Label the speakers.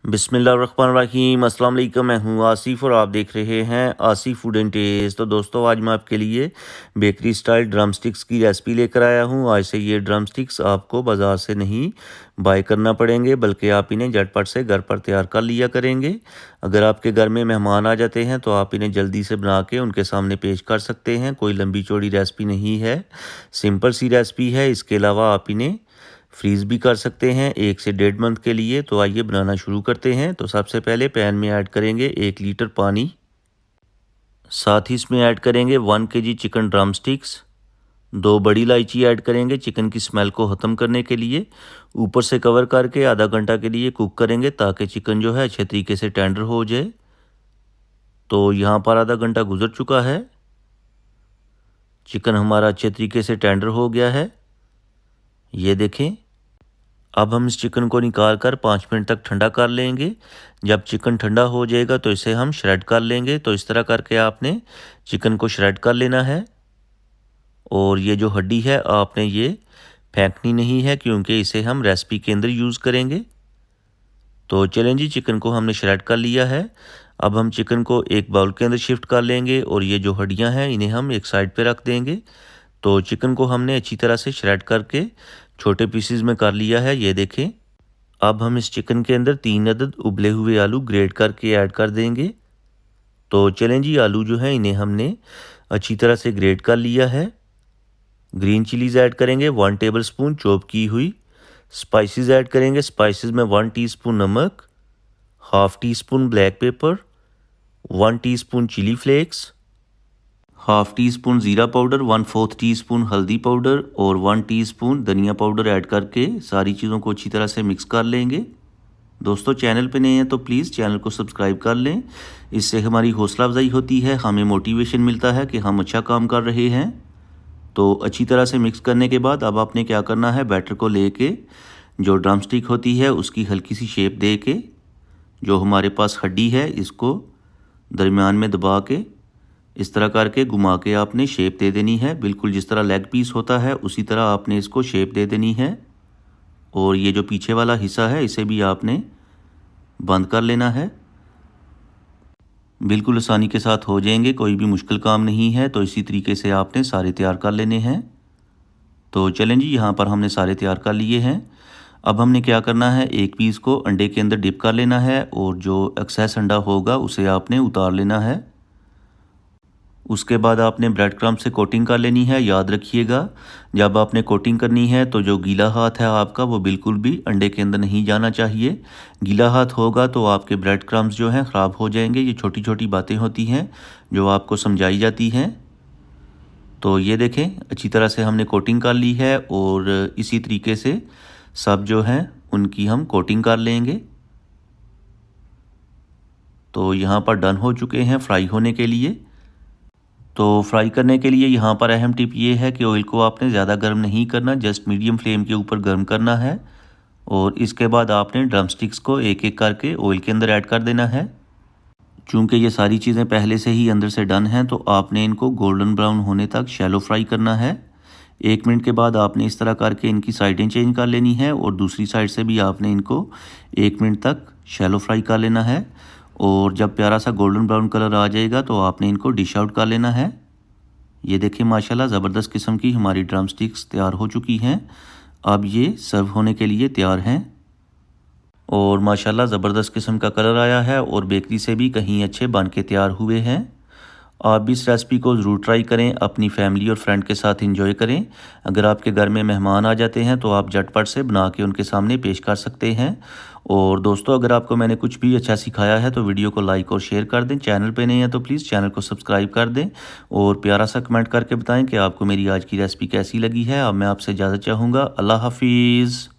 Speaker 1: बिस्मिल्लाहिर्रहमानिर्रहीम। अस्सलाम वालेकुम। मैं हूँ आसिफ और आप देख रहे हैं आसिफ फूड एंड टेस्ट। तो दोस्तों, आज मैं आपके लिए बेकरी स्टाइल ड्रम स्टिक्स की रेसिपी लेकर आया हूँ। आज से ये ड्रम स्टिक्स आपको बाज़ार से नहीं बाय करना पड़ेंगे, बल्कि आप इन्हें झटपट से घर पर तैयार कर लिया करेंगे। अगर आपके घर में मेहमान आ जाते हैं तो आप इन्हें जल्दी से बना के उनके सामने पेश कर सकते हैं। कोई लंबी चौड़ी रेसिपी नहीं है, सिंपल सी रेसिपी है। इसके अलावा आप इन्हें फ्रीज़ भी कर सकते हैं 1 से 1.5 मंथ के लिए। तो आइए बनाना शुरू करते हैं। तो सबसे पहले पैन में ऐड करेंगे 1 लीटर पानी। साथ ही इसमें ऐड करेंगे 1 kg चिकन ड्रम स्टिक्स। 2 बड़ी इलायची ऐड करेंगे चिकन की स्मेल को ख़त्म करने के लिए। ऊपर से कवर करके आधा घंटा के लिए कुक करेंगे ताकि चिकन जो है अच्छे तरीके से टेंडर हो जाए। तो यहाँ पर आधा घंटा गुजर चुका है। चिकन हमारा अच्छे तरीके से टेंडर हो गया है, ये देखें। अब हम इस चिकन को निकाल कर 5 मिनट तक ठंडा कर लेंगे। जब चिकन ठंडा हो जाएगा तो इसे हम श्रेड कर लेंगे। तो इस तरह करके आपने चिकन को श्रेड कर लेना है। और ये जो हड्डी है आपने ये फेंकनी नहीं है, क्योंकि इसे हम रेसिपी के अंदर यूज़ करेंगे। तो चलें जी, चिकन को हमने श्रेड कर लिया है। अब हम चिकन को एक बाउल के अंदर शिफ्ट कर लेंगे और ये जो हड्डियाँ हैं इन्हें हम एक साइड पर रख देंगे। तो चिकन को हमने अच्छी तरह से श्रेड करके छोटे पीसेस में कर लिया है, ये देखें। अब हम इस चिकन के अंदर 3 अदद उबले हुए आलू ग्रेट करके ऐड कर देंगे। तो चलें जी, आलू जो है इन्हें हमने अच्छी तरह से ग्रेट कर लिया है। ग्रीन चिलीज़ ऐड करेंगे 1 टेबलस्पून चॉप की हुई। स्पाइसेस ऐड करेंगे। स्पाइसेस में 1 टीस्पून नमक, half teaspoon black pepper, 1 teaspoon chilli flakes, half teaspoon ज़ीरा पाउडर, 1/4 टीस्पून हल्दी पाउडर और 1 टीस्पून धनिया पाउडर ऐड करके सारी चीज़ों को अच्छी तरह से मिक्स कर लेंगे। दोस्तों, चैनल पे नए हैं तो प्लीज़ चैनल को सब्सक्राइब कर लें। इससे हमारी हौसला अफजाई होती है, हमें मोटिवेशन मिलता है कि हम अच्छा काम कर रहे हैं। तो अच्छी तरह से मिक्स करने के बाद अब आपने क्या करना है, बैटर को लेके जो ड्रम स्टिक होती है उसकी हल्की सी शेप दे के जो हमारे पास हड्डी है इसको दरमियान में दबा के इस तरह करके घुमा के आपने शेप दे देनी है। बिल्कुल जिस तरह लेग पीस होता है उसी तरह आपने इसको शेप दे देनी है। और ये जो पीछे वाला हिस्सा है इसे भी आपने बंद कर लेना है। बिल्कुल आसानी के साथ हो जाएंगे, कोई भी मुश्किल काम नहीं है। तो इसी तरीके से आपने सारे तैयार कर लेने हैं। तो चलें जी, यहाँ पर हमने सारे तैयार कर लिए हैं। अब हमने क्या करना है, एक पीस को अंडे के अंदर डिप कर लेना है और जो एक्सेस अंडा होगा उसे आपने उतार लेना है। उसके बाद आपने ब्रेड क्रम्ब से कोटिंग कर लेनी है। याद रखिएगा, जब आपने कोटिंग करनी है तो जो गीला हाथ है आपका वो बिल्कुल भी अंडे के अंदर नहीं जाना चाहिए। गीला हाथ होगा तो आपके ब्रेड क्रम्ब्स जो हैं ख़राब हो जाएंगे। ये छोटी छोटी बातें होती हैं जो आपको समझाई जाती हैं। तो ये देखें, अच्छी तरह से हमने कोटिंग कर ली है और इसी तरीके से सब जो हैं उनकी हम कोटिंग कर लेंगे। तो यहाँ पर डन हो चुके हैं फ्राई होने के लिए। तो फ्राई करने के लिए यहाँ पर अहम टिप ये है कि ऑयल को आपने ज़्यादा गर्म नहीं करना, जस्ट मीडियम फ्लेम के ऊपर गर्म करना है। और इसके बाद आपने ड्रम स्टिक्स को एक एक करके ऑयल के अंदर ऐड कर देना है। चूँकि ये सारी चीज़ें पहले से ही अंदर से डन हैं तो आपने इनको गोल्डन ब्राउन होने तक शैलो फ्राई करना है। 1 मिनट के बाद आपने इस तरह करके इनकी साइडें चेंज कर लेनी है और दूसरी साइड से भी आपने इनको 1 मिनट तक शैलो फ्राई कर लेना है। और जब प्यारा सा गोल्डन ब्राउन कलर आ जाएगा तो आपने इनको डिश आउट कर लेना है। ये देखिए, माशाल्लाह ज़बरदस्त किस्म की हमारी ड्रम स्टिक्स तैयार हो चुकी हैं। अब ये सर्व होने के लिए तैयार हैं और माशाल्लाह ज़बरदस्त किस्म का कलर आया है और बेकरी से भी कहीं अच्छे बन के तैयार हुए हैं। आप भी इस रेसिपी को ज़रूर ट्राई करें, अपनी फैमिली और फ्रेंड के साथ एंजॉय करें। अगर आपके घर में मेहमान आ जाते हैं तो आप झटपट से बना के उनके सामने पेश कर सकते हैं। और दोस्तों, अगर आपको मैंने कुछ भी अच्छा सिखाया है तो वीडियो को लाइक और शेयर कर दें। चैनल पे नहीं है तो प्लीज़ चैनल को सब्सक्राइब कर दें और प्यारा सा कमेंट करके बताएं कि आपको मेरी आज की रेसिपी कैसी लगी है। अब मैं आपसे इजाज़त चाहूँगा। अल्लाह हाफिज़।